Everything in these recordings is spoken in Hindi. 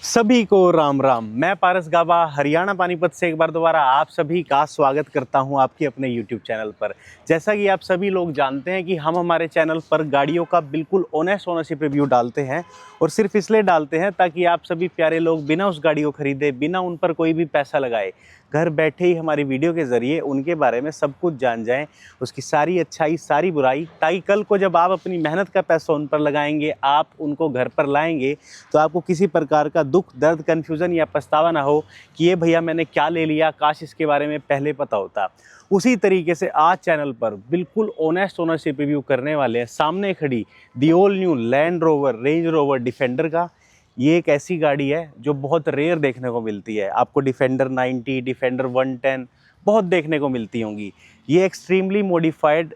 सभी को राम राम। मैं पारस गाबा हरियाणा पानीपत से एक बार दोबारा आप सभी का स्वागत करता हूं आपके अपने YouTube चैनल पर। जैसा कि आप सभी लोग जानते हैं कि हम हमारे चैनल पर गाड़ियों का बिल्कुल ऑनेस्ट ओनरशिप रिव्यू डालते हैं और सिर्फ इसलिए डालते हैं ताकि आप सभी प्यारे लोग बिना उस गाड़ी को खरीदे, बिना उन पर कोई भी पैसा लगाए, घर बैठे ही हमारी वीडियो के ज़रिए उनके बारे में सब कुछ जान जाएं, उसकी सारी अच्छाई सारी बुराई, ताकि कल को जब आप अपनी मेहनत का पैसा उन पर लगाएंगे, आप उनको घर पर लाएंगे तो आपको किसी प्रकार का दुख, दर्द, कन्फ्यूज़न या पछतावा ना हो कि ये भैया मैंने क्या ले लिया, काश इसके बारे में पहले पता होता। उसी तरीके से आज चैनल पर बिल्कुल ऑनेस्ट ओनरशिप रिव्यू करने वाले हैं सामने खड़ी the all new land rover range rover defender का। ये एक ऐसी गाड़ी है जो बहुत रेयर देखने को मिलती है। आपको डिफेंडर 90, डिफेंडर 110 बहुत देखने को मिलती होंगी। ये एक्सट्रीमली मॉडिफाइड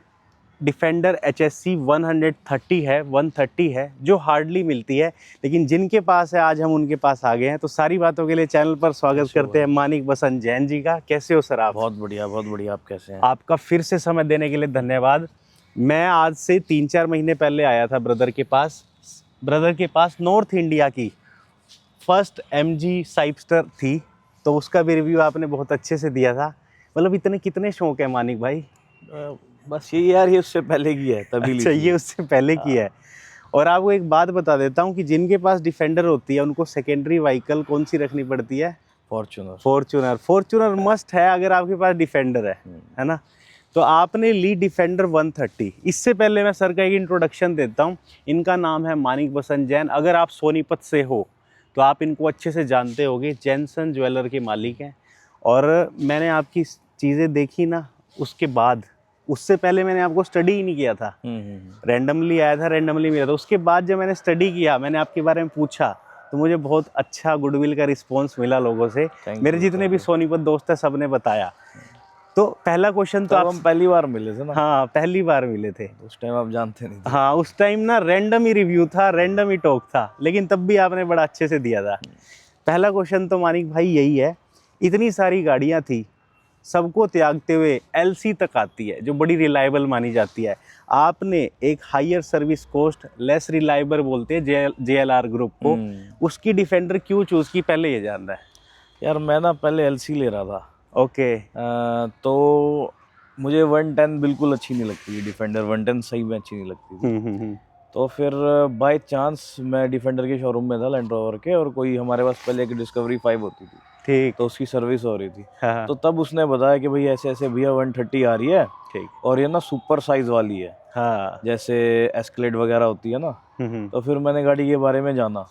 डिफेंडर HSC 130 है, 130 है, जो हार्डली मिलती है, लेकिन जिनके पास है आज हम उनके पास आ गए हैं। तो सारी बातों के लिए चैनल पर स्वागत करते हैं मानिक बसंत जैन जी का। कैसे हो सर आप? बहुत बढ़िया, बहुत बढ़िया। आप कैसे हैं? आपका फिर से समय देने के लिए धन्यवाद। मैं आज से 3-4 महीने पहले आया था ब्रदर के पास नॉर्थ इंडिया की फर्स्ट MG साइपस्टर थी, तो उसका भी रिव्यू आपने बहुत अच्छे से दिया था। मतलब इतने कितने शौक है मानिक भाई? बस ये यार, ये उससे पहले की है तभी। अच्छा, ये उससे पहले की है। और आपको एक बात बता देता हूँ कि जिनके पास डिफेंडर होती है उनको सेकेंडरी व्हीकल कौन सी रखनी पड़ती है? फॉर्च्यूनर मस्ट है अगर आपके पास डिफेंडर है ना। तो आपने ली डिफेंडर 130। इससे पहले मैं सर का एक इंट्रोडक्शन देता हूँ। इनका नाम है मानिक बसंत जैन। अगर आप सोनीपत से हो तो आप इनको अच्छे से जानते होंगे। जैनसन ज्वेलर के मालिक हैं। और मैंने आपकी चीज़ें देखी ना, उसके बाद, उससे पहले मैंने आपको स्टडी ही नहीं किया था, रैंडमली आया था, रैंडमली मिला था। उसके बाद जब मैंने स्टडी किया, मैंने आपके बारे में पूछा, तो मुझे बहुत अच्छा गुडविल का रिस्पांस मिला लोगों से। मेरे जितने भी सोनीपत दोस्त हैं सब ने बताया। तो पहला क्वेश्चन तो आप हम पहली बार मिले थे ना? हाँ, पहली बार मिले थे। उस टाइम आप जानते नहीं थे। हाँ, उस टाइम ना रैंडम ही रिव्यू था, रैंडम ही टॉक था, लेकिन तब भी आपने बड़ा अच्छे से दिया था। पहला क्वेश्चन तो मानिक भाई यही है, इतनी सारी गाड़ियाँ थी, सबको त्यागते हुए LC तक आती है जो बड़ी रिलायबल मानी जाती है। आपने एक higher service cost, less reliable बोलते हैं JLR ग्रुप को, उसकी डिफेंडर क्यों चूज़ की, पहले ये जानना है। यार मैं ना पहले LC ले रहा था। ओके। तो मुझे 110 बिल्कुल अच्छी नहीं लगती थी। डिफेंडर 110 सही में अच्छी नहीं लगती थी। तो फिर बाय चांस मैं डिफेंडर के शोरूम में था लैंड रोवर के, और कोई हमारे पास पहले एक डिस्कवरी 5 होती थी, ठीक, तो उसकी सर्विस हो रही थी। हाँ। तो तब उसने बताया कि भाई ऐसे ऐसे भैया 130 आ रही है, ठीक, और ये ना सुपर साइज वाली है, हाँ, जैसे एस्केलेड वगैरह होती है ना। तो फिर मैंने गाड़ी के बारे में जाना,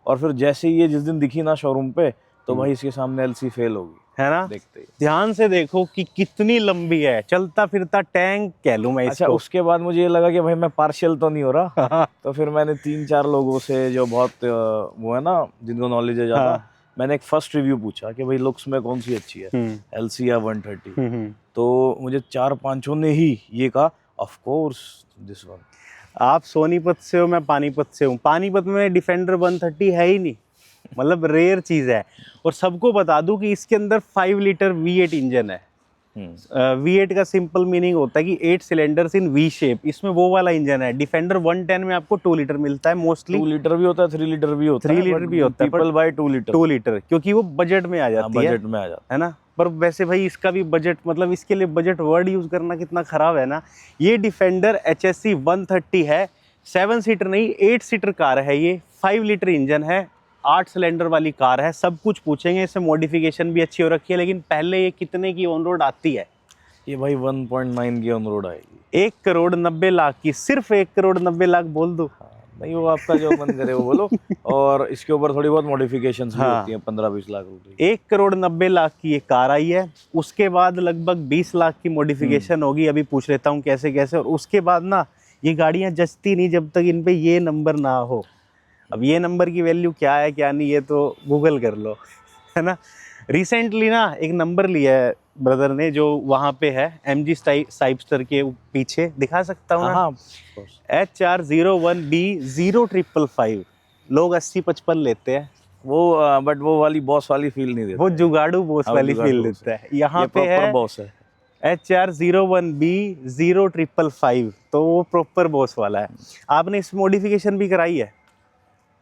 और फिर जैसे ही ये जिस दिन दिखी ना शोरूम पे, तो भाई इसके सामने LC फेल होगी, है ना। देखते ही ध्यान से देखो कि कितनी लंबी है, चलता फिरता टैंक कह लूं मैं इसको। अच्छा, उसके बाद मुझे ये लगा कि भाई मैं पार्शियल तो नहीं हो रहा। तो फिर मैंने 3-4 लोगों से जो बहुत वो है ना, जिनको नॉलेज है ज़्यादा, मैंने एक फर्स्ट रिव्यू पूछा कि भाई लुक्स में कौन सी अच्छी है, LC या 130। तो मुझे 4-5 ने ही ये कहा, ऑफ कोर्स दिस वन। आप सोनीपत से हो, मैं पानीपत से हूँ। पानीपत में डिफेंडर 130 है ही नहीं, मतलब रेयर चीज़ है। और सबको बता दूं कि इसके अंदर 5 लीटर V8 इंजन है। V8 का सिंपल मीनिंग होता है कि 8 सिलेंडर्स इन V शेप, इसमें वो वाला इंजन है। डिफेंडर 110 में आपको 2 लीटर मिलता है मोस्टली। 2 लीटर भी होता है, 3 लीटर भी होता है। 3 लीटर भी होता है, पीपल बाय 2 लीटर। 2 लीटर क्योंकि वो बजट में आ जाती है। बजट में आ जाता है ना। पर वैसे भाई इसका भी बजट, मतलब इसके लिए बजट वर्ड यूज़ करना कितना ख़राब है ना। ये डिफेंडर HSC 130 है, 7 सीटर नहीं 8 सीटर कार है ये। 5 लीटर इंजन है, 8 सिलेंडर वाली कार है। सब कुछ पूछेंगे, इससे मॉडिफिकेशन भी अच्छी हो रखी है। लेकिन पहले ये कितने की ऑन रोड आती है? ये भाई 1.9 की ऑन रोड आएगी। 1,90,00,000 की, सिर्फ 1,90,00,000 बोल दो। नहीं, वो आपका जो मन करे वो बोलो। और इसके ऊपर थोड़ी बहुत मॉडिफिकेशंस भी होती हैं, 15-20 लाख रुपए। 1,90,00,000 की ये कार आई है। उसके बाद लगभग 20 लाख की मॉडिफिकेशन होगी। अभी पूछ लेता हूँ कैसे कैसे। और उसके बाद ना ये गाड़ियाँ जचती नहीं जब तक इन पे ये नंबर ना हो। अब ये नंबर की वैल्यू क्या है क्या नहीं, ये तो गूगल कर लो, है ना। रिसेंटली ना एक नंबर लिया है ब्रदर ने, जो वहाँ पे है MG साइपस्टर के पीछे, दिखा सकता हूँ ना। HR01B0555। लोग 80-55 लेते हैं वो, बट वो वाली बॉस वाली फील नहीं देता, वो जुगाड़ू बॉस वाली फील देता है। यहाँ पे है बॉस है HR01B0555, तो वो प्रॉपर बॉस वाला है। आपने इस मॉडिफिकेशन भी कराई है?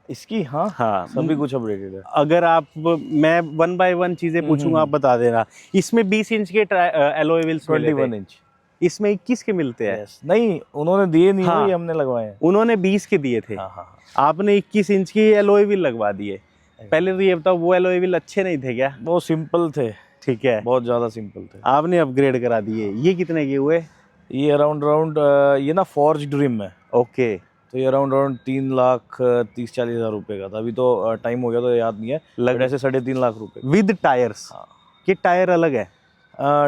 इसकी हाँ हाँ सभी कुछ अपडेटेड है। अगर आप, मैं 1 बाय 1 चीजें पूछूंगा, आप बता देना। इसमें 20 इंच के एलॉय व्हील्स मिले थे, 21 इंच। इसमें 21 के मिलते हैं। यस, नहीं उन्होंने दिए नहीं हो, हाँ। ये हमने लगवाए हैं। उन्होंने 20 के दिए थे, हाँ हाँ हाँ। आपने 21 इंच की एलॉय व्हील लगवा दिए। पहले तो ये बताओ, वो एलॉय व्हील अच्छे नहीं थे क्या? वो सिंपल थे, ठीक है, बहुत ज्यादा सिंपल थे। आपने अपग्रेड करा दिए। ये कितने के हुए? ये अराउंड ये ना फॉर्ज ड्रीम है, ओके, तो ये अराउंड 3,30,40,000 रुपए का था। अभी तो टाइम हो गया तो याद नहीं है, लग- बट ऐसे 3.5 लाख रुपए विद टायर्स हाँ। के? टायर अलग है?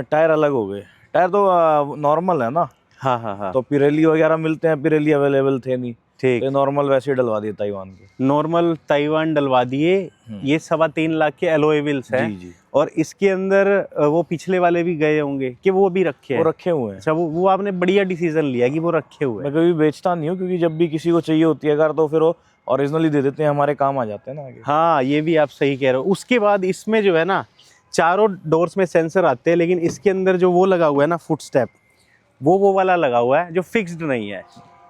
टायर अलग हो गए, टायर तो नॉर्मल है ना, हाँ हाँ हाँ, तो पिरेली वगैरह मिलते हैं, पिरेली अवेलेबल थे नहीं, ठीक। तो नॉर्मल वैसे ही डलवा दिए ताइवान के। नॉर्मल ताइवान डलवा दिए। ये 3.25 लाख के एलॉय व्हील्स हैं। जी जी, और इसके अंदर वो पिछले वाले भी गए होंगे कि वो भी रखे हैं? वो रखे हुए हैं। अच्छा, वो आपने बढ़िया डिसीजन लिया कि वो रखे हुए हैं। मैं कभी बेचता नहीं हूँ, क्योंकि जब भी किसी को चाहिए होती है कार तो फिर वो ओरिजिनली दे देते हैं, हमारे काम आ जाते हैं ना आगे। हाँ, ये भी आप सही कह रहे हो। उसके बाद इसमें जो है ना, चारों डोर्स में सेंसर आते हैं, लेकिन इसके अंदर जो वो लगा हुआ है ना, फुट स्टेप, वो वाला लगा हुआ है जो फिक्स्ड नहीं है।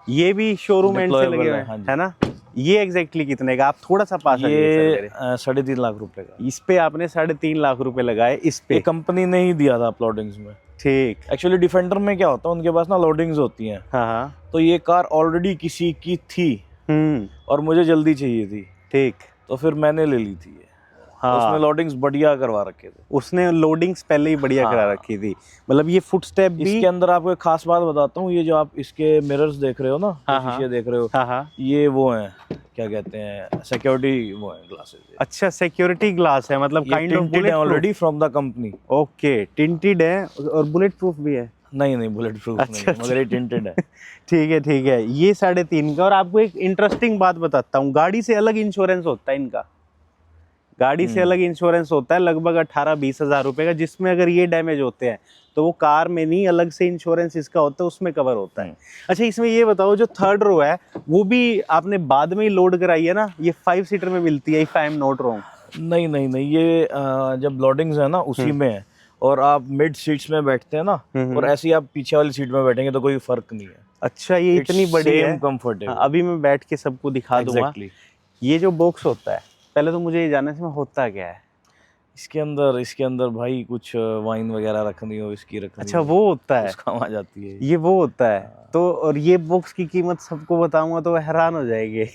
ये भी शोरूम एंड से Deployable लगे हुए है, हाँ हैं, जी। है ना? ये एग्जैक्टली कितने का? आप थोड़ा सा पास आ जाइए सर ये मेरे। 3.5 लाख रुपए का। इस पे आपने 3.5 लाख रुपए लगाए इस पे? ये कंपनी ने ही दिया था अपलोडिंग्स में। ठीक। एक्चुअली डिफेंडर में क्या होता है, उनके पास ना लोडिंग्स होती हैं, हाँ हाँ, तो ये कार ऑलरेडी किसी की थी और मुझे जल्दी चाहिए थी, ठीक। तो फिर मैंने ले ली थी ये। हाँ, उसमें लोडिंग्स बढ़िया करवा रखे थे। उसने लोडिंग्स पहले ही बढ़िया करा हाँ। रखी थी। मतलब ये फुट स्टेप भी। इसके अंदर आपको एक खास बात बताता हूँ, ये जो आप इसके मिरर्स देख रहे हो ना, हाँ, जो शीशे देख रहे हो, हाँ हाँ, ये वो हैं, क्या कहते हैं, सिक्योरिटी वो हैं ग्लासेस। अच्छा, सिक्योरिटी ग्लास है, मतलब काइंड ऑफ टिंटेड है already from the company. Okay, tinted है और बुलेट प्रूफ भी है? नहीं नहीं, बुलेट प्रूफ नहीं है, मगर ये टिंटेड है। ठीक है ठीक है। ये 3.5 का। और आपको एक इंटरेस्टिंग बात बताता हूँ, गाड़ी से अलग इंश्योरेंस होता है इनका। गाड़ी से अलग इंश्योरेंस होता है, लगभग 18-20 हज़ार रुपए का, जिसमें अगर ये डैमेज होते हैं तो वो कार में नहीं, अलग से इंश्योरेंस इसका होता है, उसमें कवर होता है। अच्छा, इसमें ये बताओ, जो थर्ड रो है वो भी आपने बाद में ही लोड कराई है ना? ये 5 सीटर में मिलती है, if I am not wrong. नहीं नहीं नहीं, ये जब लोडिंग्स है ना उसी में है, और आप मिड सीट्स में बैठते हैं ना, और ऐसे ही आप पीछे वाली सीट में बैठेंगे तो कोई फर्क नहीं है। अच्छा, ये इतनी बड़ी है, कंफर्टेबल। हाँ, अभी मैं बैठ के सबको दिखा दूंगा। ये जो बॉक्स होता है, पहले तो मुझे ये जानना है इसमें होता क्या है? इसके अंदर भाई कुछ वाइन वगैरह रखनी हो, इसकी रखनी अच्छा, हो, वो होता है, काम आ जाती है। ये वो होता है। तो और ये बॉक्स की कीमत सबको बताऊंगा तो हैरान हो जाएंगे।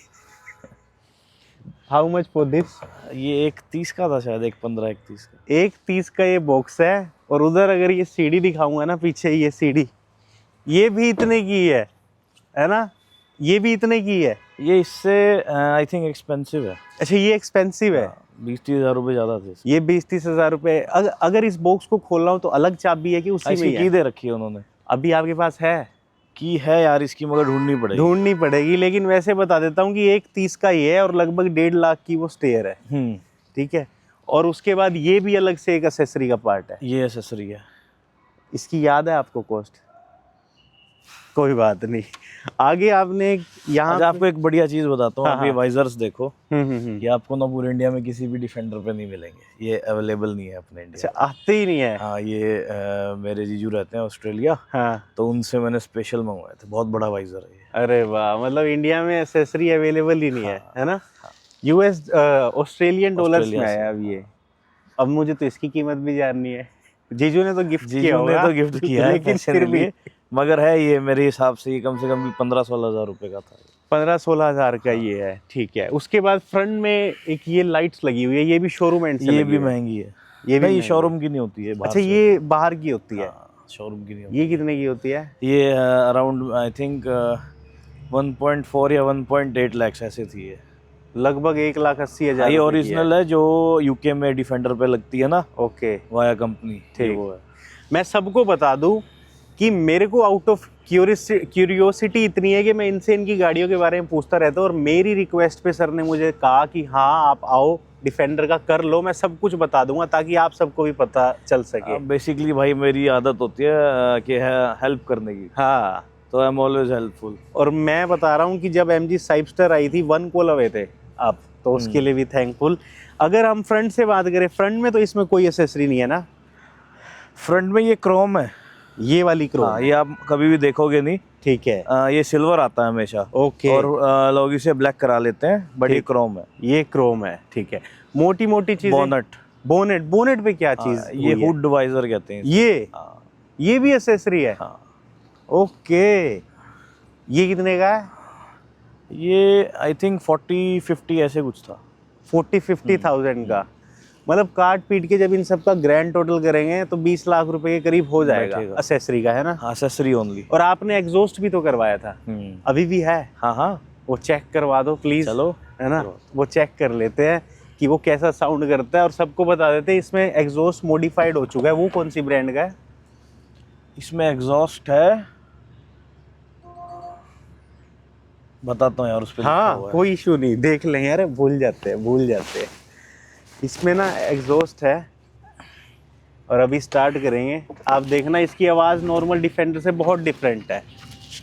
How much for this? ये 1.30 का था शायद, 1.15-1.30 का। 1.30 का ये बॉक्स है। और उधर अगर ये सीढ़ी दिखाऊंगा ना, पीछे ये सीढ़ी, ये भी इतने की है ना? ये भी इतने की है। ये इससे आई थिंक एक्सपेंसिव है। अच्छा, ये एक्सपेंसिव है। 20-30 हज़ार रुपये ज्यादा थे इसके। ये 20-30 हज़ार रुपए। अगर इस बॉक्स को खोल रहा हूँ तो अलग चाबी है कि उसी में इसकी ही की है? दे रखी है उन्होंने। अभी आपके पास है? की है यार इसकी, मगर ढूंढनी पड़ेगी। ढूंढनी पड़ेगी, लेकिन वैसे बता देता हूँ कि 1.30 का ये है और लगभग 1.5 लाख की वो स्टेयर है। ठीक है। और उसके बाद ये भी अलग से एक एक्सेसरी का पार्ट है। ये एक्सेसरी है। इसकी याद है आपको कॉस्ट? कोई बात नहीं। आगे आपने यहाँ अच्छा, आपको एक बढ़िया चीज बताता हूँ। हाँ, आप ये हाँ। वाइजर्स देखो, हम्म। ये आपको ना पूरे इंडिया में किसी भी डिफेंडर पे नहीं मिलेंगे, ये अवेलेबल नहीं है अपने अच्छा, इंडिया आते ही नहीं है? में। हाँ, ये मेरे जीजू रहते हैं ऑस्ट्रेलिया, हाँ। तो उनसे मैंने स्पेशल मंगवाए थे। बहुत बड़ा वाइजर है ये। अरे वाह, मतलब इंडिया में एक्सेसरी अवेलेबल ही नहीं है ना? यूएस ऑस्ट्रेलियन डॉलर्स में ऑस्ट्रेलिया है से। अब ये। अब मुझे तो इसकी कीमत भी जाननी है। जीजू ने तो गिफ्ट किया जीजू ने होगा, तो गिफ्ट किया है, लेकिन पैसे फिर नहीं भी लिए, मगर है ये मेरे हिसाब से ये कम से कम 15-16 हज़ार रुपये का था। 15-16 हज़ार का ये है। ठीक है। उसके बाद फ्रंट में एक ये लाइट्स लगी हुई है, ये भी शोरूम एंड से ये लगी भी हुई है? महंगी है। ये भी नहीं, महंगी शोरूम की नहीं होती है, है। बाहर अच्छा, से। ये बाहर की होती है? शोरूम की नहीं होती। ये कितने की होती है? ये अराउंड आई थिंक 1.4 या 1.8 लाख ऐसे थी ये। लगभग 1,80,000 ये रुपए की ओरिजिनल है जो यूके में डिफेंडर पे लगती है ना, ओके, वाया कंपनी। ठीक। वो है। मैं सबको बता दूं कि मेरे को आउट ऑफ क्यूरियोसिटी इतनी है कि मैं इनसे इनकी गाड़ियों के बारे में पूछता रहता हूँ। और मेरी रिक्वेस्ट पे सर ने मुझे कहा कि हाँ, आप आओ, डिफेंडर का कर लो, मैं सब कुछ बता दूंगा ताकि आप सबको भी पता चल सके। बेसिकली भाई मेरी आदत होती है कि हेल्प करने की, हाँ, तो आई एम ऑलवेज हेल्पफुल। और मैं बता रहा हूँ कि जब MG साइपस्टर आई थी 1 कॉल अवे थे आप, तो उसके लिए भी थैंकफुल। अगर हम फ्रंट से बात करें, फ्रंट में तो इसमें कोई एसेसरी नहीं है ना? फ्रंट में ये क्रोम है, ये वाली क्रोम। हाँ, ये आप कभी भी देखोगे नहीं। ठीक है। ये सिल्वर आता है हमेशा। ओके। और लोग इसे ब्लैक करा लेते हैं, बट ये क्रोम है। ये क्रोम है, ठीक है। मोटी मोटी चीजें। बोनट। बोनेट, बोनेट पे क्या चीज? ये हुड डिवाइजर कहते हैं ये ये भी एक्सेसरी है? हाँ। ओके। ये कितने का है? ये आई थिंक 40-50 ऐसे कुछ था। 40-50,000 का। मतलब काट पीट के जब इन सब का ग्रैंड टोटल करेंगे तो 20 लाख रुपए के करीब हो जाएगा एक्सेसरी का, है ना? Accessory only. और आपने एग्जॉस्ट भी तो करवाया था, अभी भी है? हाँ हाँ, वो चेक करवा दो प्लीज। चलो, है ना? वो चेक कर लेते हैं कि वो कैसा साउंड करता है, और सबको बता देते हैं इसमें एग्जॉस्ट मॉडिफाइड हो चुका है। वो कौन सी ब्रांड का है? इसमें एग्जॉस्ट है, बताता हूँ यार उस पे। हाँ, कोई इशू नहीं, देख लें यार, भूल जाते हैं। इसमें ना एग्जॉस्ट है, और अभी स्टार्ट करेंगे। आप देखना इसकी आवाज़ नॉर्मल डिफेंडर से बहुत डिफरेंट है।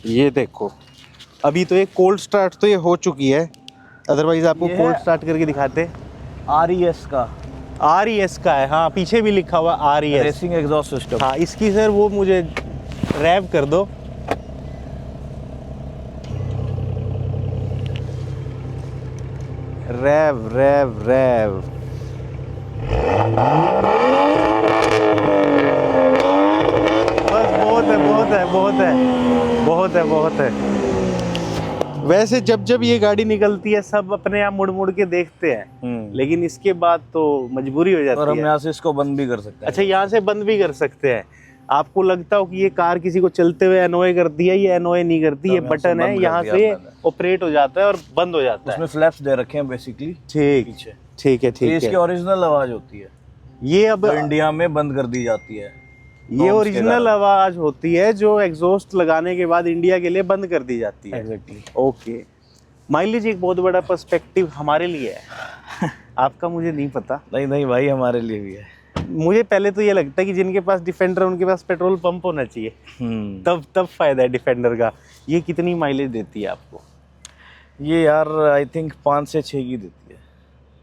ये देखो, अभी तो ये कोल्ड स्टार्ट तो ये हो चुकी है, अदरवाइज आपको कोल्ड स्टार्ट करके दिखाते। RES का। RES का है, हाँ, पीछे भी लिखा हुआ RES, रेसिंग एग्जॉस्ट सिस्टम। हाँ। इसकी सर वो मुझे रैव कर दो। Rev rev rev. बस बहुत है। वैसे जब ये गाड़ी निकलती है सब अपने आप मुड़ मुड़ के देखते हैं, लेकिन इसके बाद तो मजबूरी हो जाती है। और हम यहाँ से इसको बंद भी कर सकते हैं। अच्छा, यहाँ से बंद भी कर सकते हैं। आपको लगता हो कि ये कार किसी को चलते हुए एनोए करती है, ये एनोए नहीं करती। ये बटन है, यहाँ से ऑपरेट हो जाता है और बंद हो जाता है। उसमें फ्लैप्स दे रखे हैं बेसिकली। ठीक है। इसकी ओरिजिनल आवाज होती है, ये अब इंडिया में बंद कर दी जाती है। ये ओरिजिनल आवाज होती है जो एग्जॉस्ट लगाने के बाद इंडिया के लिए बंद कर दी जाती है। एग्जैक्टली। ओके। माइलेज एक बहुत बड़ा पर्सपेक्टिव हमारे लिए है। आपका मुझे नहीं पता। नहीं भाई, हमारे लिए भी है। मुझे पहले तो ये लगता है कि जिनके पास डिफेंडर है उनके पास पेट्रोल पंप होना चाहिए, तब फायदा है डिफेंडर का। ये कितनी माइलेज देती है आपको? ये यार आई थिंक 5 से 6 की देती है।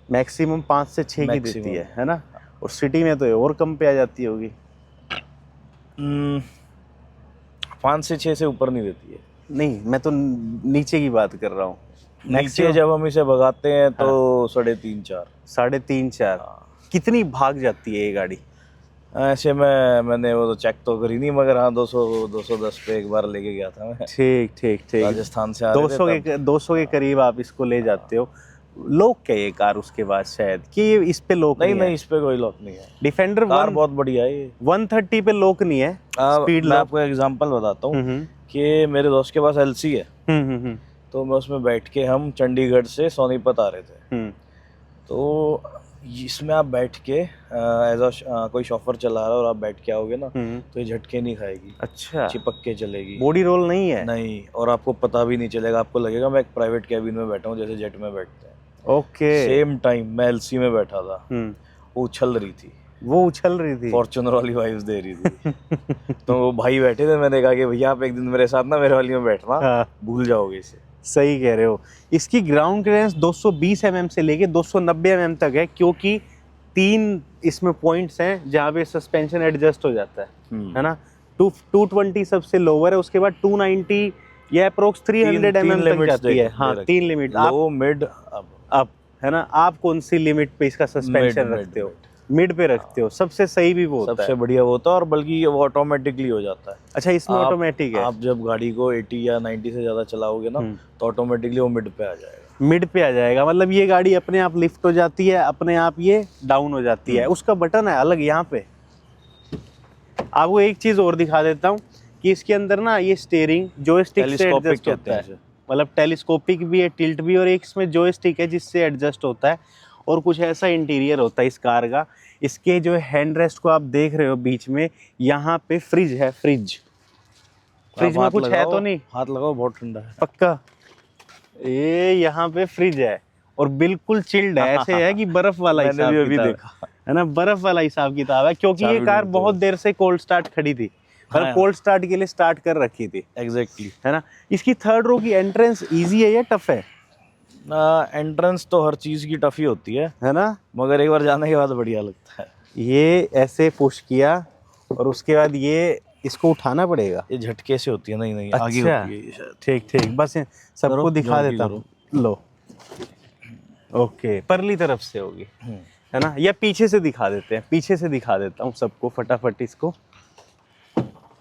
मैक्सिमम 5 से 6 की देती है ना? और सिटी में तो और कम पे आ जाती होगी। 5 से 6 से ऊपर नहीं देती है। नहीं, मैं तो नीचे की बात कर रहा हूँ। नीचे जब हम इसे भगाते हैं तो 3.5-4। 3.5-4। कितनी भाग जाती है ये गाड़ी? ऐसे मैंने वो तो चेक तो करी नहीं, मगर हाँ 210 पे एक बार लेके गया था मैं। ठीक। राजस्थान से आ रहे थे 200 के करीब आप इसको ले जाते हो। लॉक क्या ये कार उसके बाद शायद कि ये इस पे लॉक नहीं, इस पे कोई लॉक नहीं है। डिफेंडर कार बहुत बढ़िया है ये। 130 पे लॉक नहीं है स्पीड। मैं आपको एग्जांपल बताता हूँ कि मेरे दोस्त के पास LC है। तो मैं उसमें बैठ के, हम चंडीगढ़ से सोनीपत आ रहे थे, तो इसमें आप बैठ के कोई शॉफर चला रहा है और आप बैठ के आओगे ना, तो ये झटके नहीं खाएगी। अच्छा। चिपक के चलेगी, बॉडी रोल नहीं है। नहीं, और आपको पता भी नहीं चलेगा। आपको लगेगा मैं एक प्राइवेट कैबिन में बैठा हूँ, जैसे जेट में बैठते हैं। ओके। सेम टाइम मैं LC में बैठा था, वो उछल रही थी, फॉर्च्यूनर वाली वाइब्स दे रही थी। तो वो भाई बैठे थे, मैंने कहा कि भैया आप एक दिन मेरे साथ ना मेरे वाली में बैठना, भूल जाओगे इसे। सही कह रहे हो। इसकी ग्राउंड क्लियरेंस 220 mm से लेके 290 mm तक है, क्योंकि 3 इसमें पॉइंट्स हैं जहाँ पे सस्पेंशन एडजस्ट हो जाता है ना? 220 सबसे लोअर है, उसके बाद 290 या अप्रोक्स 300 mm तक जाती है। हाँ, 3 लिमिट, लो, मिड, अप, है ना? आप कौन सी लिमिट पे इसका सस्पेंशन रखते हो? मिड पे रखते हो। सबसे सही भी वो होता है, सबसे बढ़िया वो होता है, और बल्कि वो ऑटोमेटिकली हो जाता है। अच्छा, इसमें ऑटोमेटिक है? आप जब गाड़ी को 80 या 90 से ज्यादा चलाओगे ना, तो ऑटोमेटिकली वो मिड पे आ जाएगा। मिड पे आ जाएगा, मतलब ये गाड़ी अपने आप लिफ्ट हो जाती है, अपने आप ये डाउन हो जाती है। उसका बटन है अलग यहाँ पे। आपको एक चीज और दिखा देता हूँ कि इसके अंदर ना ये स्टीयरिंग जॉयस्टिक से एडजस्ट होता है, मतलब टेलीस्कोपिक भी है, टिल्ट भी, और एक इसमें जॉयस्टिक है जिससे एडजस्ट होता है। और कुछ ऐसा इंटीरियर होता है इस कार का। इसके जो हैंड रेस्ट को आप देख रहे हो बीच में, यहाँ पे फ्रिज है। फ्रिज में कुछ है तो नहीं? हाथ लगाओ, बहुत ठंडा है। पक्का? ये यहाँ पे फ्रिज है और बिल्कुल चिल्ड है, ऐसे है कि बर्फ वाला हिसाब किताब देखा है ना? बर्फ वाला हिसाब किताब है, क्योंकि ये कार बहुत देर से कोल्ड स्टार्ट खड़ी थी, पर कोल्ड स्टार्ट के लिए स्टार्ट कर रखी थी। एग्जैक्टली, है ना? इसकी थर्ड रो की एंट्रेंस इजी है या टफ है? एंट्रेंस तो हर चीज की टफ ही होती है ना? मगर एक बार जाने के बाद बढ़िया लगता है। ये ऐसे पुश किया और उसके बाद ये इसको उठाना पड़ेगा। ये झटके से होती है, नहीं नहीं आगे अच्छा। होती है ये शायद। ठीक ठीक, बस सबको करो, दिखा जोर की देता हूँ। लो, ओके, परली तरफ से होगी, है ना? या पीछे से दिखा देते हैं, पीछे से दिखा देता हूँ सबको फटाफट इसको।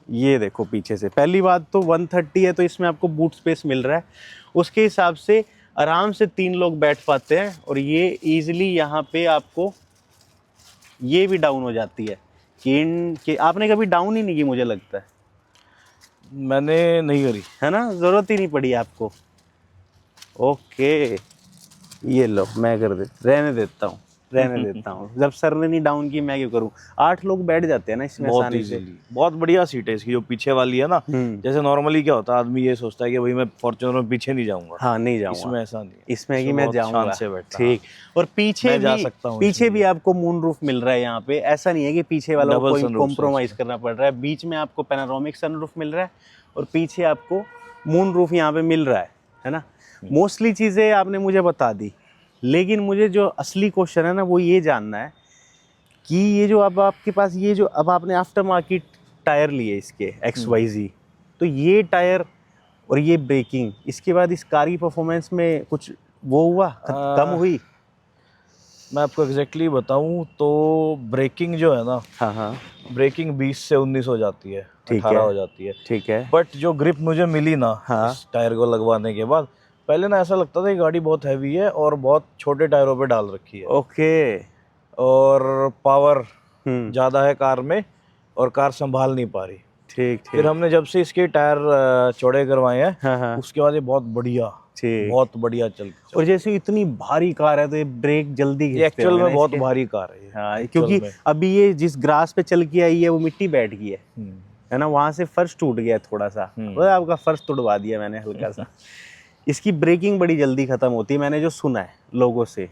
ये देखो पीछे से, पहली बात तो 130 है तो इसमें आपको बूट स्पेस मिल रहा है, उसके हिसाब से आराम से 3 लोग बैठ पाते हैं। और ये इजीली यहाँ पे आपको ये भी डाउन हो जाती है कि आपने कभी डाउन ही नहीं की मुझे लगता है मैंने नहीं करी। है ना? ज़रूरत ही नहीं पड़ी आपको। ओके, ये लो, मैं कर रहने देता हूँ, रहने देता हूँ। जब सर ने नहीं डाउन की मैं क्यों करूँ? 8 लोग बैठ जाते हैं ना इसमें बहुत आसानी से। इजीली, बहुत बढ़िया सीट है इसकी जो पीछे वाली है ना। जैसे नॉर्मली क्या होता है, आदमी ये सोचता है कि भाई मैं फॉर्च्यूनर में पीछे नहीं जाऊंगा। हाँ, नहीं जाऊंगा। इसमें ऐसा नहीं है, इसमें कि मैं बहुत जाऊंगा। शान से बैठता। ठीक। और पीछे मैं जा भी, सकता हूँ पीछे भी इसलिए। आपको मून रूफ मिल रहा है यहाँ पे। ऐसा नहीं है कि पीछे वाला Double कोई sunroof कॉम्प्रोमाइज करना पड़ रहा है। बीच में आपको पैनोरामिक सनरूफ मिल रहा है और पीछे आपको मून रूफ यहाँ पे मिल रहा है ना? मोस्टली चीज़ें आपने मुझे बता दी, लेकिन मुझे जो असली क्वेश्चन है ना वो ये जानना है कि ये जो अब आपके पास ये जो अब आपने आफ्टर मार्केट टायर लिए इसके XYZ, तो ये टायर और ये ब्रेकिंग, इसके बाद इस कार की परफॉर्मेंस में कुछ वो हुआ, कम हुई? मैं आपको एग्जैक्टली बताऊं तो ब्रेकिंग जो है ना, हाँ हाँ, ब्रेकिंग 20 से 19 हो जाती है, ठीक 18 है। हो जाती है। ठीक है। बट जो ग्रिप मुझे मिली ना हाँ। इस टायर को लगवाने के बाद, पहले ना ऐसा लगता था ये गाड़ी बहुत हैवी है और बहुत छोटे टायरों पे डाल रखी है ओके। और पावर हम्म। ज़्यादा है कार में और कार संभाल नहीं पा रही। ठीक फिर ठीक। हमने जब से इसके टायर चौड़े करवाए हैं, हाँ हाँ, उसके बाद ये बहुत बढ़िया, ठीक। बहुत बढ़िया चल। और जैसे इतनी भारी कार है तो ये ब्रेक जल्दी ये खींचते एक्चुअल होंगे में ना बहुत इसके? भारी कार है ये। हाँ, actual क्योंकि में। अभी ये जिस ग्रास पे चल के आई है वो मिट्टी बैठ गई हम्म। है ना? वहां से फर्श टूट गया है थोड़ा सा, वो आपका फर्श तोड़वा दिया मैंने हल्का सा। इसकी ब्रेकिंग बड़ी जल्दी खत्म होती है मैंने जो सुना है लोगों से।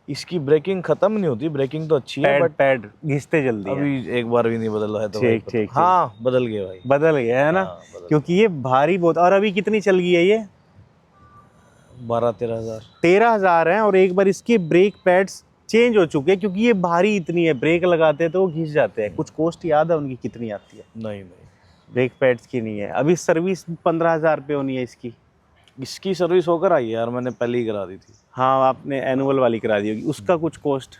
इसकी ब्रेकिंग खत्म नहीं होती, ब्रेकिंग तो अच्छी है, पैड बट पैड घिसते जल्दी है। अभी एक बार भी नहीं बदला है तो ठीक, भाई ठीक, हाँ बदल गया भाई, बदल गया है ना? हाँ, बदल क्योंकि ये भारी बहुत। और अभी कितनी चल गई है ये? 12-13 हज़ार। 13,000 है। और एक बार इसके ब्रेक पैड्स चेंज हो चुके हैं क्योंकि ये भारी इतनी है, ब्रेक लगाते हैं तो वो घिस जाते हैं। कुछ कॉस्ट याद है उनकी कितनी आती है? नहीं नहीं, ब्रेक पैड्स की नहीं है। अभी सर्विस 15,000 पे होनी है इसकी। इसकी सर्विस होकर आई है यार, मैंने पहले ही करा दी थी। हाँ, आपने एनुअल वाली करा दी होगी। उसका कुछ कॉस्ट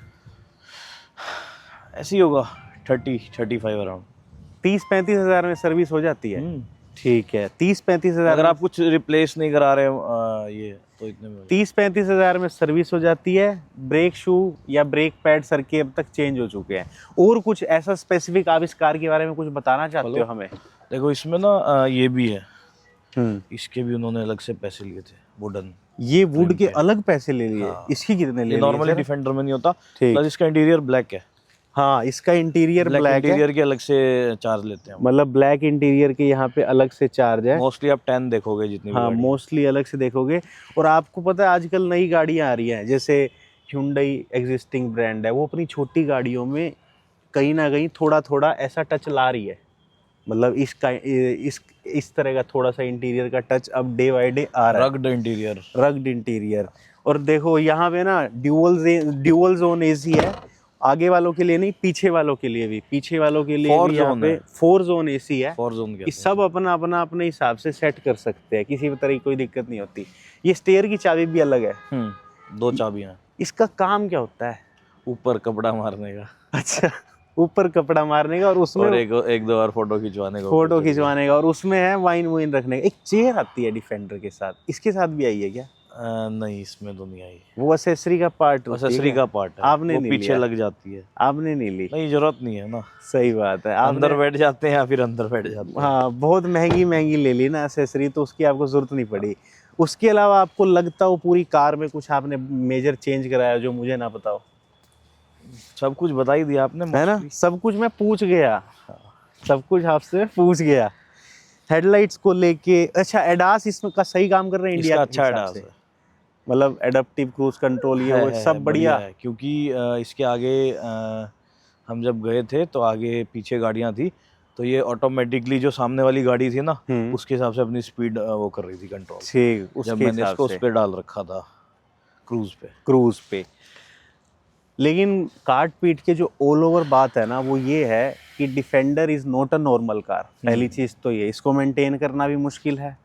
ऐसे ही होगा 30-35 अराउंड। 30-35 हज़ार में सर्विस हो जाती है? ठीक है, 30-35 हज़ार। अगर आप कुछ रिप्लेस नहीं करा रहे ये तो इतने में 30-35 हज़ार में सर्विस हो जाती है। ब्रेक शू या ब्रेक पैड सर के अब तक चेंज हो चुके हैं। और कुछ ऐसा स्पेसिफिक आप इस कार के बारे में कुछ बताना चाहते हो हमें? देखो इसमें ना ये भी है, इसके भी उन्होंने अलग से पैसे लिए थे, वुडन। ये वुड के अलग पैसे ले लिए? हाँ। इसकी कितने ले लिए? नॉर्मली डिफेंडर में नहीं होता। ठीक। प्लस इसका इंटीरियर ब्लैक है। हाँ, इसका इंटीरियर ब्लैक है। इंटीरियर के अलग से चार्ज लेते हैं, मतलब ब्लैक इंटीरियर के यहाँ पे अलग से चार्ज है। मोस्टली आप 10 देखोगे जितनी भी हाँ, गाड़ी। मोस्टली अलग से देखोगे। और आपको पता है आजकल नई गाड़ियाँ आ रही हैं, जैसे Hyundai एग्जिस्टिंग ब्रांड है, वो अपनी छोटी गाड़ियों में कहीं ना कहीं थोड़ा थोड़ा ऐसा टच ला रही है। मतलब इस तरह का थोड़ा सा इंटीरियर का टच अब डे बाय डे आ रहा है। Rugged interior. और देखो यहाँ पे ना ड्यूअल जोन एसी है, आगे वालों के लिए नहीं, पीछे वालों के लिए भी। पीछे वालों के लिए भी यहाँ पे 4 जोन एसी है। 4 जोन ये सब अपना अपना अपने हिसाब से सेट कर सकते हैं, किसी भी तरह की कोई दिक्कत नहीं होती। ये स्टेयर की चाबी भी अलग है। 2 चाबियां। इसका काम क्या होता है? ऊपर कपड़ा मारने का। अच्छा, ऊपर कपड़ा मारने का, और उसमें और एक दो बार फोटो खिंचवाने का। फोटो खिंचवाने का, और उसमें है वाइन वाइन रखने का। एक चेयर आती है डिफेंडर के साथ, इसके साथ भी आई है क्या? नहीं, इसमें तो नहीं आई। वो एक्सेसरी का पार्ट एक्सेसरी का पार्ट है, आपने वो नहीं पीछे लिया। लग जाती है। आपने नहीं ली? नहीं, जरूरत नहीं है ना। सही बात है। अंदर बैठ जाते हैं या फिर अंदर बैठ जाते हैं। हाँ, बहुत महंगी महंगी ले ली ना एक्सेसरी, तो उसकी आपको जरूरत नहीं पड़ी। उसके अलावा आपको लगता हो पूरी कार में कुछ आपने मेजर चेंज कराया जो मुझे ना पता हो? सब कुछ बता ही दिया आपने, है ना? सब कुछ मैं पूछ गया, सब कुछ आपसे पूछ गया। हेडलाइट्स को लेके, अच्छा एडास इसमें का सही काम कर रहे हैं इंडिया के अच्छा हिसाब एडास से? है, मतलब एडाप्टिव क्रूज कंट्रोल ये वो सब बढ़िया है। क्योंकि इसके आगे हम जब गए थे तो आगे पीछे गाड़ियां थी, तो ये ऑटोमेटिकली जो सामने वाली गाड़ी थी ना उसके हिसाब से अपनी स्पीड वो कर रही थी कंट्रोल। ठीक, जब मैंने इसको उस पे डाल रखा था, क्रूज पे। लेकिन काट पीट के जो ऑल ओवर बात है ना वो ये है कि defender is not a normal car. पहली चीज़ तो ये, इसको मेंटेन करना भी मुश्किल है,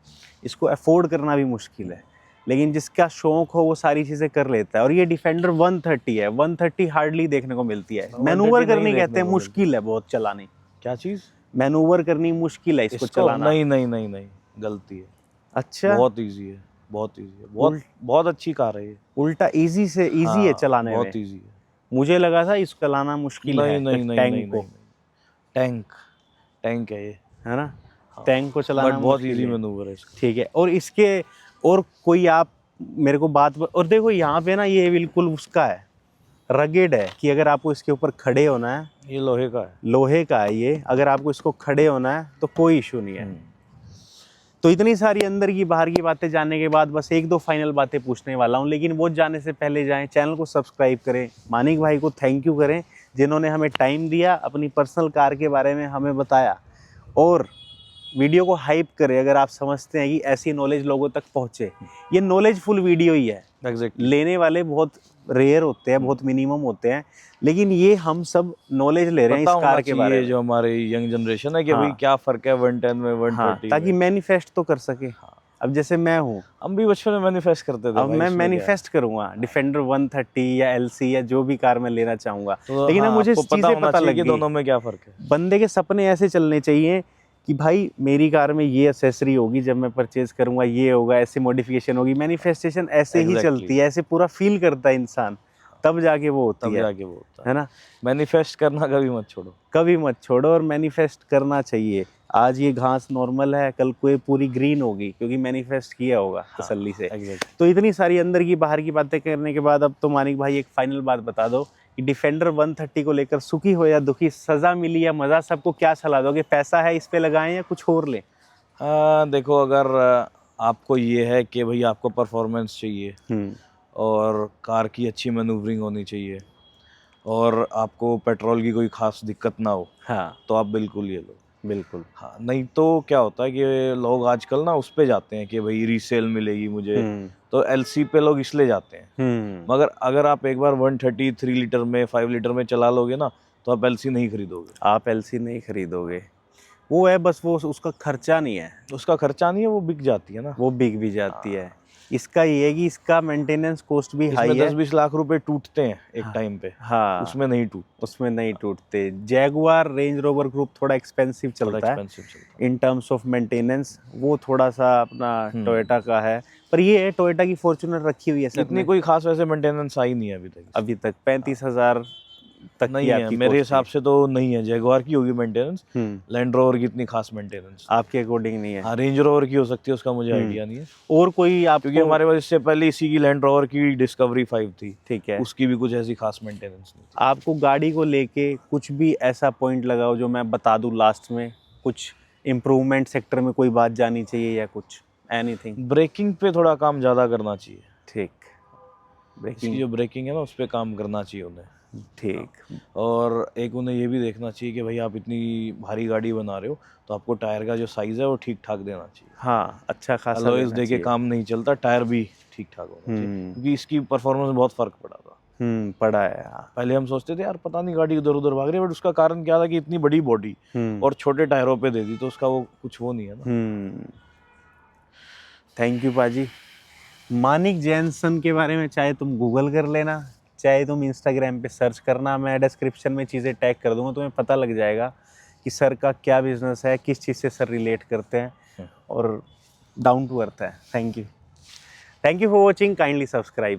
इसको अफोर्ड करना भी मुश्किल है, लेकिन जिसका शौक हो वो सारी चीज़ें कर लेता है। और ये डिफेंडर 130 है, 130 हार्डली देखने को मिलती है। मैनूवर करनी कहते हैं, मुश्किल है बहुत चलानी। क्या चीज? मैनूवर करनी मुश्किल है इसको चलाना। नहीं नहीं नहीं नहीं, गलती है। अच्छा, बहुत इजी है, बहुत इजी है, बहुत बहुत अच्छी कार है ये। उल्टा इजी से इजी है चलाने में। बहुत इजी है। मुझे लगा था इसको चलाना मुश्किल है। नहीं नहीं टैंक नहीं को, नहीं, टैंक टैंक है ये, है ना, टैंक को चलाना बट बहुत मुश्किल इजी है। मैनूवर है इसका। ठीक है। और इसके और कोई आप मेरे को बात, और देखो यहाँ पे ना ये बिल्कुल उसका है, रगेड है कि अगर आपको इसके ऊपर खड़े होना है, ये लोहे का है। लोहे का है ये, अगर आपको इसको खड़े होना है तो कोई इशू नहीं है। तो इतनी सारी अंदर की बाहर की बातें जानने के बाद बस एक दो फाइनल बातें पूछने वाला हूँ, लेकिन वो जाने से पहले जाएं चैनल को सब्सक्राइब करें, मानिक भाई को थैंक यू करें जिन्होंने हमें टाइम दिया, अपनी पर्सनल कार के बारे में हमें बताया, और वीडियो को हाइप करें अगर आप समझते हैं कि ऐसी नॉलेज लोगों तक पहुँचे। ये नॉलेजफुल वीडियो ही है। एग्जैक्टली। लेने वाले बहुत रेयर होते हैं, बहुत मिनिमम होते हैं, लेकिन ये हम सब नॉलेज ले रहे हैं इस कार के बारे में। जो हमारे यंग जनरेशन है कि भाई क्या फर्क है 110 में 130 ताकि में। मैनिफेस्ट तो कर सके। अब जैसे मैं हूँ, हम भी बचपन में मैनिफेस्ट करते थे अब भाई, मैं इसमें क्या है। मैनिफेस्ट करूंगा डिफेंडर 130 या एलसी या जो भी कार मैं लेना चाहूंगा। तो लेकिन अब मुझे आपको चीजें होना पता चाहिए लग कि गई, दोनों में क्या फर्क है। बंदे के सपने ऐसे चलने चाहिए कि भाई मेरी कार में ये एक्सेसरी होगी, जब मैं परचेज करूंगा ये होगा, ऐसी मॉडिफिकेशन होगी। मैनिफेस्टेशन ऐसे ही चलती है, ऐसे पूरा फील करता है इंसान, तब जाके वो होती है। तब जाके वो होता है ना। मैनिफेस्ट करना कभी मत छोड़ो, कभी मत छोड़ो, और मैनिफेस्ट करना चाहिए। आज ये घास नॉर्मल है, कल को ये पूरी ग्रीन होगी, क्योंकि मैनिफेस्ट किया होगा तसल्ली से। एग्जैक्टली। तो इतनी सारी अंदर की बाहर की बातें करने के बाद अब तो मानिक भाई एक फाइनल बात बता दो कि डिफेंडर 130 को लेकर सुखी हो या दुखी, सजा मिली या मजा, सबको क्या सलाह दोगे? पैसा है इस पे लगाएं या कुछ और लें? देखो, अगर आपको ये है कि भाई आपको परफॉर्मेंस चाहिए और कार की अच्छी मैनूवरिंग होनी चाहिए और आपको पेट्रोल की कोई खास दिक्कत ना हो, हाँ तो आप बिल्कुल ये लो। बिल्कुल। हाँ, नहीं तो क्या होता है कि लोग आजकल ना उस पे जाते हैं कि भाई रीसेल मिलेगी मुझे, तो एलसी पे लोग इसलिए जाते हैं। मगर अगर आप एक बार 130 3 लीटर में 5 लीटर में चला लोगे ना, तो आप एलसी नहीं खरीदोगे। आप एलसी नहीं खरीदोगे, वो है बस, वो उसका खर्चा नहीं है, उसका खर्चा नहीं है, वो बिक जाती है ना, वो बिक भी जाती है। इसका ये है कि इसका मेंटेनेंस कॉस्ट भी हाई है। 10-20 लाख रुपए टूटते हैं एक टाइम पे। हाँ, उसमें नहीं उसमें नहीं टूटते। जैगुआर रेंज रोवर ग्रुप थोड़ा एक्सपेंसिव चलता है इन टर्म्स ऑफ मेंटेनेंस, वो थोड़ा सा अपना टोयोटा का है। पर ये है टोयोटा की फॉर्च्यूनर रखी हुई है सर, इतनी कोई खास वैसे मेंटेनेंस आई नहीं है अभी तक। 35,000 तक नहीं की है आपकी मेरे हिसाब से, तो नहीं है। जैगुआर की होगी मेंटेनेंस, लैंड रोवर की इतनी खास मेंटेनेंस आपके अकॉर्डिंग नहीं है। हाँ, रेंज रोवर की हो सकती है, उसका मुझे आइडिया नहीं है। और कोई आप, क्योंकि हमारे पास इससे पहले इसी की लैंड रोवर की डिस्कवरी 5 थी, ठीक है, उसकी भी कुछ ऐसी खास मेंटेनेंस नहीं थी। आपको गाड़ी को लेके कुछ भी ऐसा पॉइंट लगाओ जो मैं बता दूं लास्ट में, कुछ इम्प्रूवमेंट सेक्टर में कोई बात जानी चाहिए या कुछ, एनीथिंग? ब्रेकिंग पे थोड़ा काम ज़्यादा करना चाहिए। ठीक, इसकी जो ब्रेकिंग है ना, उस पर काम करना चाहिए उन्हें। ठीक। और एक उन्हें ये भी देखना चाहिए कि भाई आप इतनी भारी गाड़ी बना रहे हो, तो आपको टायर का जो साइज़ है वो ठीक ठाक देना चाहिए। हाँ, अच्छा खासा अलॉयज देना दे के चाहिए। काम नहीं चलता, टायर भी ठीक ठाक होना चाहिए, क्योंकि इसकी परफॉर्मेंस में बहुत फर्क पड़ा था। पड़ा है। हाँ। पहले हम सोचते थे यार पता नहीं गाड़ी इधर उधर भाग रही है, बट उसका कारण क्या था कि इतनी बड़ी बॉडी और छोटे टायरों पे दे दी, तो उसका वो कुछ वो नहीं है ना। थैंक यू पाजी। मानिक जैनसन के बारे में चाहे तुम गूगल कर लेना, चाहे तुम इंस्टाग्राम पे सर्च करना, मैं डिस्क्रिप्शन में चीज़ें टैग कर दूंगा, तुम्हें पता लग जाएगा कि सर का क्या बिजनेस है, किस चीज़ से सर रिलेट करते हैं, और डाउन टू अर्थ है। Thank you for watching, kindly subscribe.